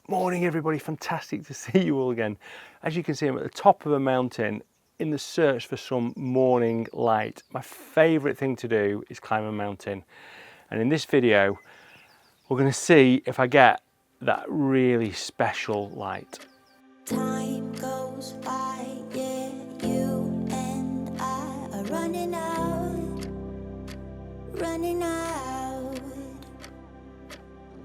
Morning everybody, fantastic to see you all again. As you can see, I'm at the top of a mountain in the search for some morning light. My favourite thing to do is climb a mountain, and in this video we're going to see if I get that really special light. Time goes by, yeah, you and I are running out, running out.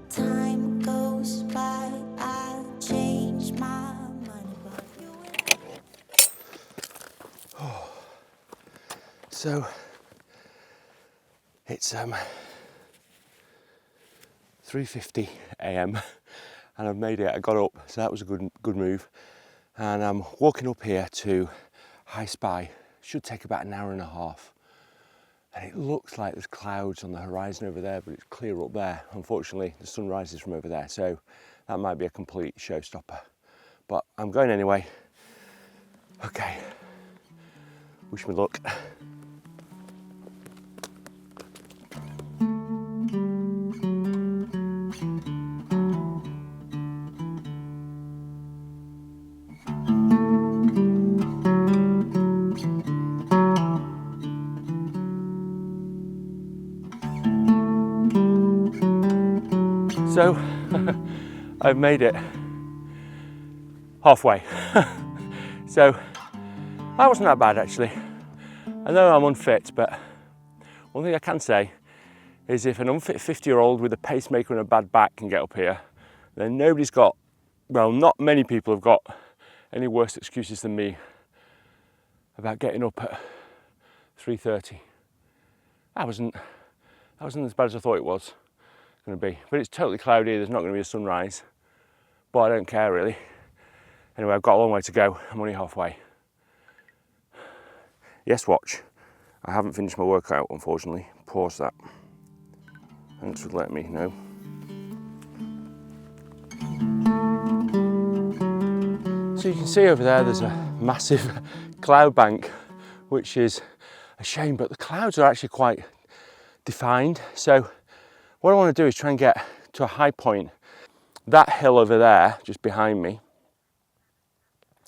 Time goes by, I'll change my mind about you and So it's 3:50 a.m. and I've made it. I got up, so that was a good move. And I'm walking up here to High Spy. Should take about an hour and a half. And it looks like there's clouds on the horizon over there, but it's clear up there. Unfortunately, the sun rises from over there, so that might be a complete showstopper. But I'm going anyway. Okay. Wish me luck. So, I've made it halfway. So, that wasn't that bad actually. I know I'm unfit, but one thing I can say is if an unfit 50-year-old with a pacemaker and a bad back can get up here, then nobody's got, well, not many people have got any worse excuses than me about getting up at 3:30. That wasn't as bad as I thought it was going to be, but it's totally cloudy. There's not going to be a sunrise, but I don't care really. Anyway, I've got a long way to go. I'm only halfway. Yes, watch. I haven't finished my workout, unfortunately. Pause that. Thanks for letting me know. So you can see over there, there's a massive cloud bank, which is a shame, but the clouds are actually quite defined. So what I want to do is try and get to a high point. That hill over there, just behind me,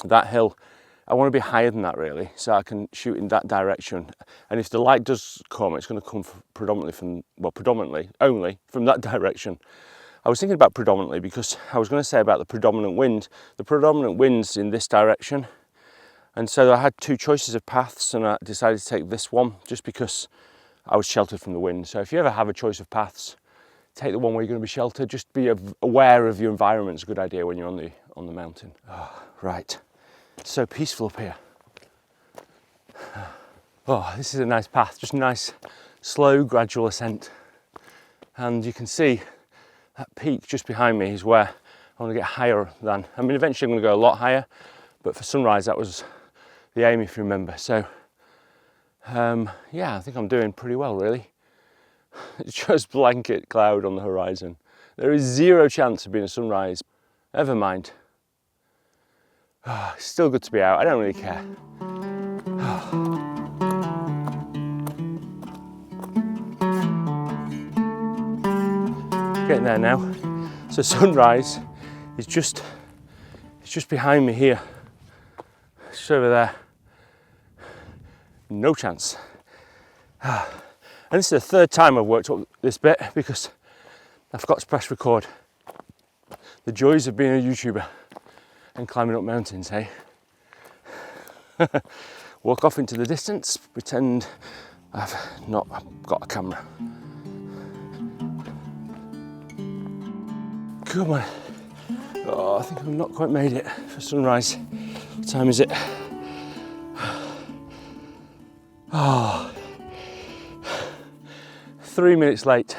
that hill, I want to be higher than that really, so I can shoot in that direction. And if the light does come, it's going to come predominantly only from that direction. I was thinking about predominantly because I was going to say about the predominant wind. The predominant wind's in this direction. And so I had two choices of paths and I decided to take this one just because I was sheltered from the wind. So if you ever have a choice of paths, take the one where you're going to be sheltered. Just be aware of your environment. It's a good idea when you're on the mountain. Oh, right. It's so peaceful up here. Oh, this is a nice path. Just a nice, slow, gradual ascent. And you can see that peak just behind me is where I want to get higher than. I mean, eventually I'm going to go a lot higher, but for sunrise that was the aim, if you remember. So, yeah, I think I'm doing pretty well, really. It's just blanket cloud on the horizon. There is zero chance of being a sunrise. Never mind. Oh, it's still good to be out. I don't really care. Getting there now. So sunrise is just behind me here. It's over there. No chance. And this is the third time I've worked up this bit because I forgot to press record. The joys of being a YouTuber and climbing up mountains, hey? Walk off into the distance, pretend I've not got a camera. Come on. Oh, I think I've not quite made it for sunrise. What time is it? Oh, 3 minutes late.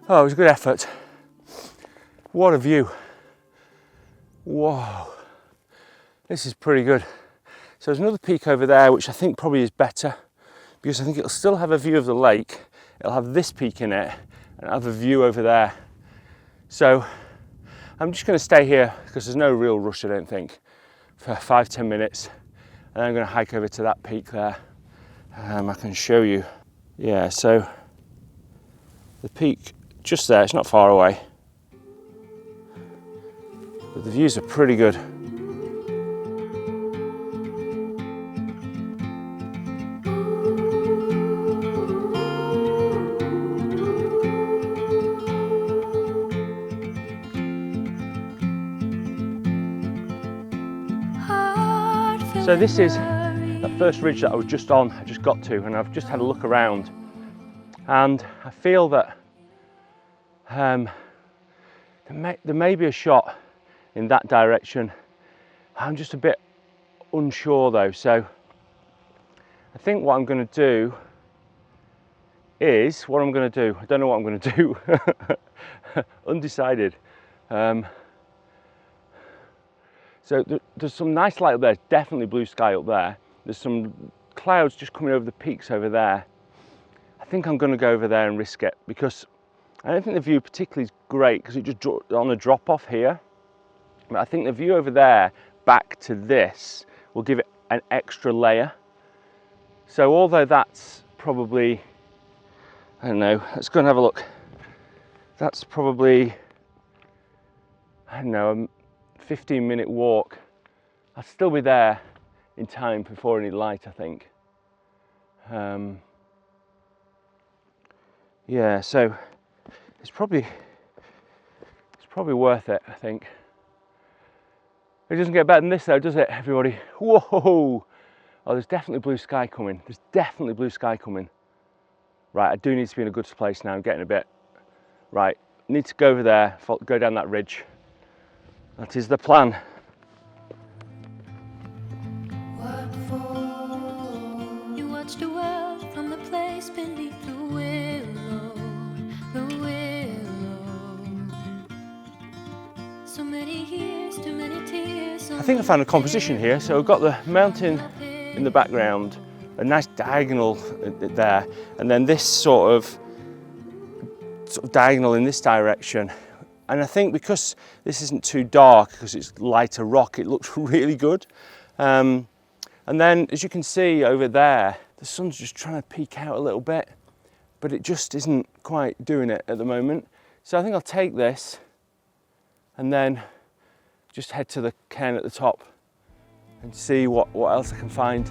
Oh, it was a good effort. What a view. Whoa. This is pretty good. So there's another peak over there, which I think probably is better because I think it'll still have a view of the lake. It'll have this peak in it and it'll have a view over there. So I'm just going to stay here because there's no real rush, I don't think, for 5-10 minutes. And then I'm going to hike over to that peak there. I can show you. Yeah, so the peak just there, it's not far away. but the views are pretty good. So this is that first ridge that I was just on, I just got to, and I've just had a look around, and I feel that there may be a shot in that direction. I'm just a bit unsure though, so I think what I'm going to do is, I don't know what I'm going to do, undecided. So there's some nice light up there, definitely blue sky up there. There's some clouds just coming over the peaks over there. I think I'm going to go over there and risk it, because I don't think the view particularly is great because it just on a drop off here. But I think the view over there back to this will give it an extra layer. So although that's probably, I don't know, let's go and have a look. That's probably, I don't know, 15-minute walk. I'll still be there in time before any light, I think. Yeah, so it's probably worth it, I think. It doesn't get better than this though, does it, everybody? Whoa! Oh, there's definitely blue sky coming. There's definitely blue sky coming. Right, I do need to be in a good place now. I'm getting a bit, right, need to go over there, go down that ridge. That is the plan. You watch the world from the place beneath the willow, the willow. So many years, too many tears. I think I found a composition here. So we've got the mountain in the background, a nice diagonal there, and then this sort of diagonal in this direction. And I think because this isn't too dark, because it's lighter rock, it looks really good. And then, as you can see over there, the sun's just trying to peek out a little bit, but it just isn't quite doing it at the moment. So I think I'll take this and then just head to the cairn at the top and see what else I can find.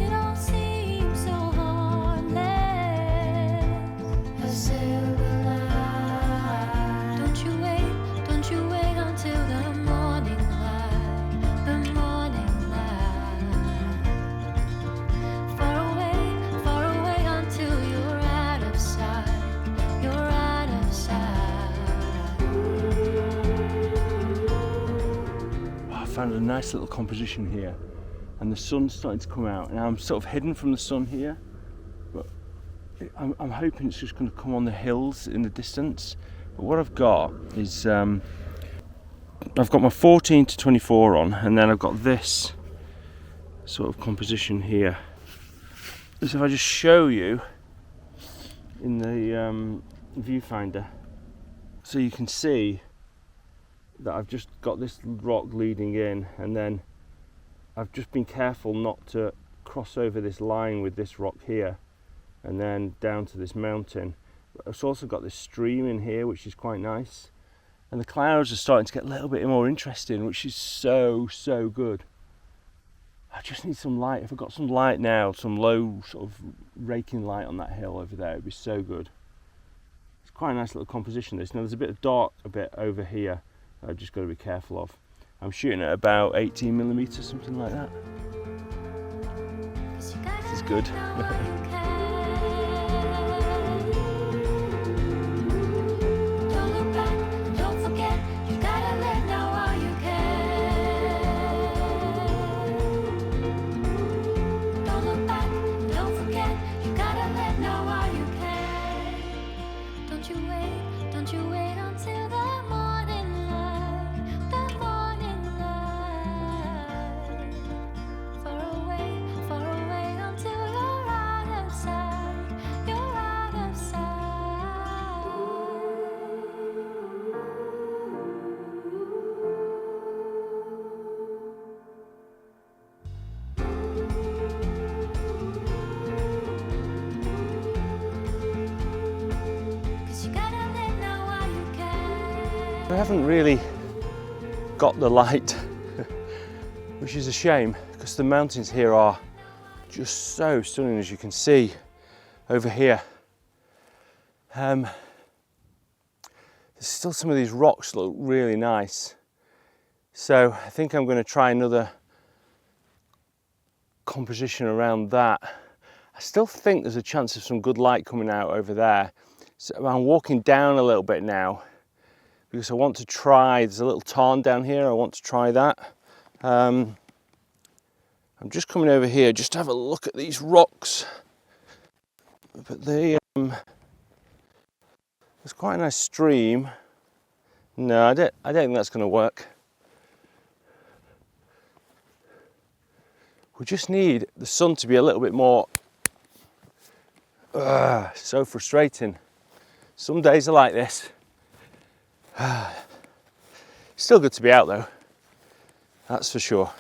It all seems so harmless. A silver light. Don't you wait until the morning light, the morning light. Far away until you're out of sight, you're out of sight. I found a nice little composition here, and the sun's starting to come out. Now I'm sort of hidden from the sun here, but I'm hoping it's just going to come on the hills in the distance. But what I've got is I've got my 14 to 24 on, and then I've got this sort of composition here. So if I just show you in the viewfinder, so you can see that I've just got this rock leading in, and then I've just been careful not to cross over this line with this rock here and then down to this mountain. I've also got this stream in here, which is quite nice, and the clouds are starting to get a little bit more interesting, which is so good. I just need some light. If I got some light now, some low sort of raking light on that hill over there, it'd be so good. It's quite a nice little composition, this. Now there's a bit of dark a bit over here I've just got to be careful of. I'm shooting at about 18mm, something like that. This is good. Don't you wait until the morning light, the morning light. Far away until you're out of sight, you're out of sight. Cause you gotta let know while you can. we haven't really got the light, which is a shame because the mountains here are just so stunning, as you can see over here. There's still some of these rocks look really nice. So I think I'm going to try another composition around that. I still think there's a chance of some good light coming out over there. So I'm walking down a little bit now because I want to try, there's a little tarn down here, I want to try that. I'm just coming over here just to have a look at these rocks. But there's quite a nice stream. No, I don't think that's going to work. We just need the sun to be a little bit more. So frustrating. Some days are like this. Still good to be out though, that's for sure.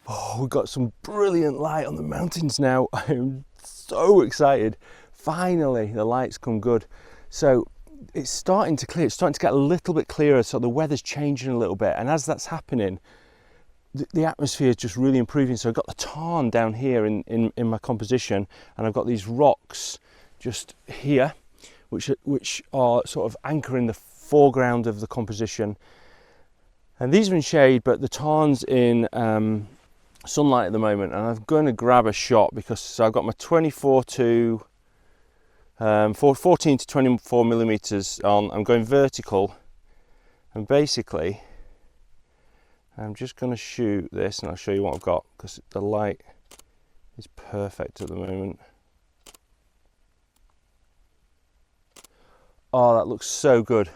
Oh, we've got some brilliant light on the mountains now. I'm so excited. Finally, the light's come good. So it's starting to clear, it's starting to get a little bit clearer, so the weather's changing a little bit. And as that's happening, the atmosphere is just really improving. So I've got the tarn down here in my composition, and I've got these rocks just here, which are sort of anchoring the foreground of the composition. And these are in shade, but the tarn's in sunlight at the moment. And I'm going to grab a shot because I've got my 14 to 24 millimeters on. I'm going vertical, and basically I'm just going to shoot this, and I'll show you what I've got because the light is perfect at the moment. Oh, that looks so good.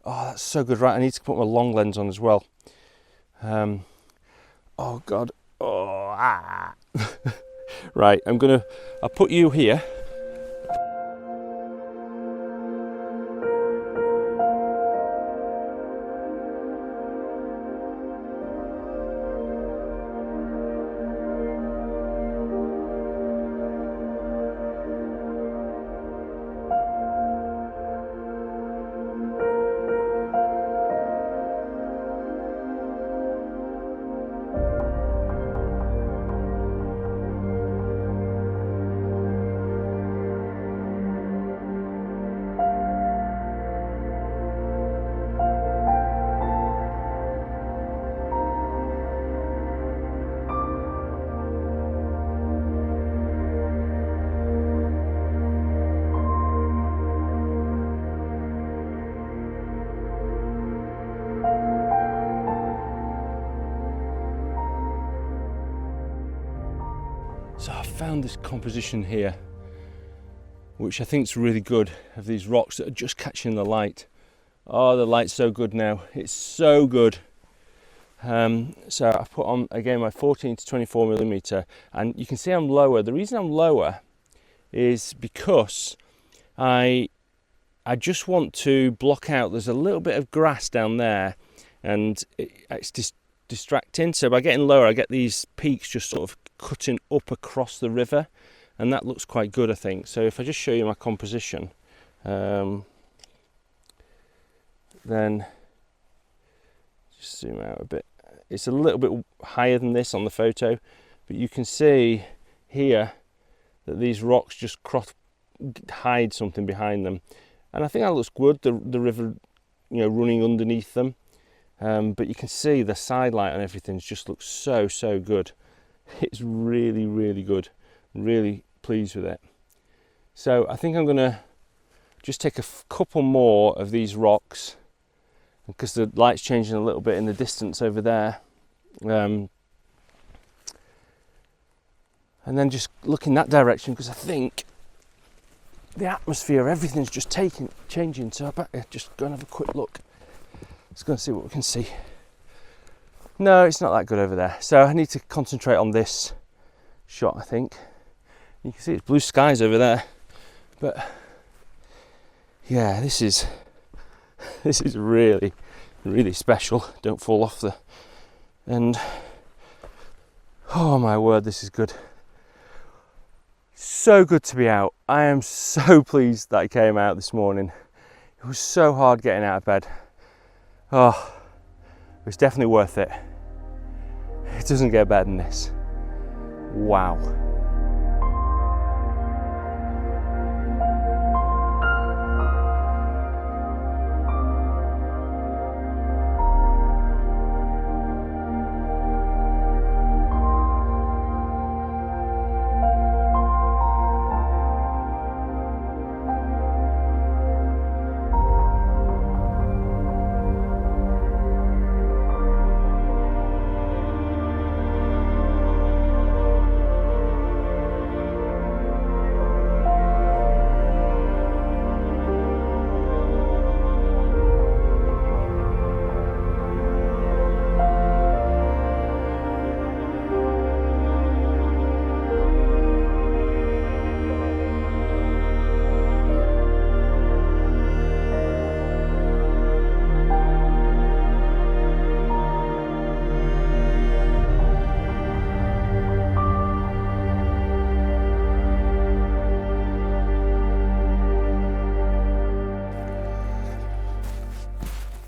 Oh, that's so good. Right, I need to put my long lens on as well. Oh God. Oh, Right, I'll put you here. So I found this composition here, which I think is really good, of these rocks that are just catching the light. Oh, the light's so good now. It's so good. So I put on, again, my 14 to 24 millimeter, and you can see I'm lower. The reason I'm lower is because I just want to block out, there's a little bit of grass down there, and it's distracting. So by getting lower, I get these peaks just sort of cutting up across the river, and that looks quite good, I think. So if I just show you my composition, then just zoom out a bit. It's a little bit higher than this on the photo, but you can see here that these rocks just hide something behind them, and I think that looks good. The river, running underneath them, but you can see the side light and everything just looks so good. It's really, really good. Really pleased with it. So I think I'm going to just take a couple more of these rocks, because the light's changing a little bit in the distance over there. And then just look in that direction, because I think the atmosphere, everything's just changing. So I better just go and have a quick look. Let's go and see what we can see. No, it's not that good over there. So I need to concentrate on this shot, I think. You can see it's blue skies over there. But yeah, this is really, really special. Don't fall off the... And oh my word, this is good. So good to be out. I am so pleased that I came out this morning. It was so hard getting out of bed. Oh, it was definitely worth it. It doesn't get better than this. Wow.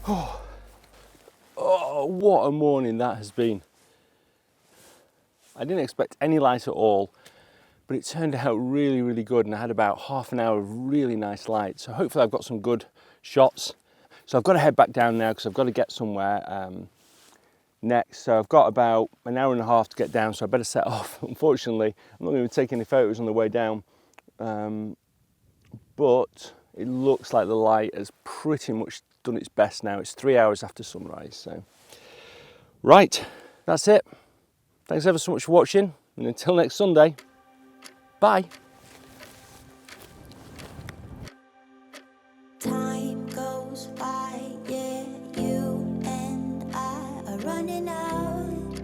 Oh, what a morning that has been. I didn't expect any light at all, but it turned out really, really good, and I had about half an hour of really nice light. So hopefully I've got some good shots. So I've got to head back down now because I've got to get somewhere next. So I've got about an hour and a half to get down, so I better set off. Unfortunately, I'm not going to take any photos on the way down, but it looks like the light has pretty much done its best now. It's 3 hours after sunrise, so. Right, that's it. Thanks ever so much for watching, and until next Sunday, bye. Time goes by, yeah, you and I are running out.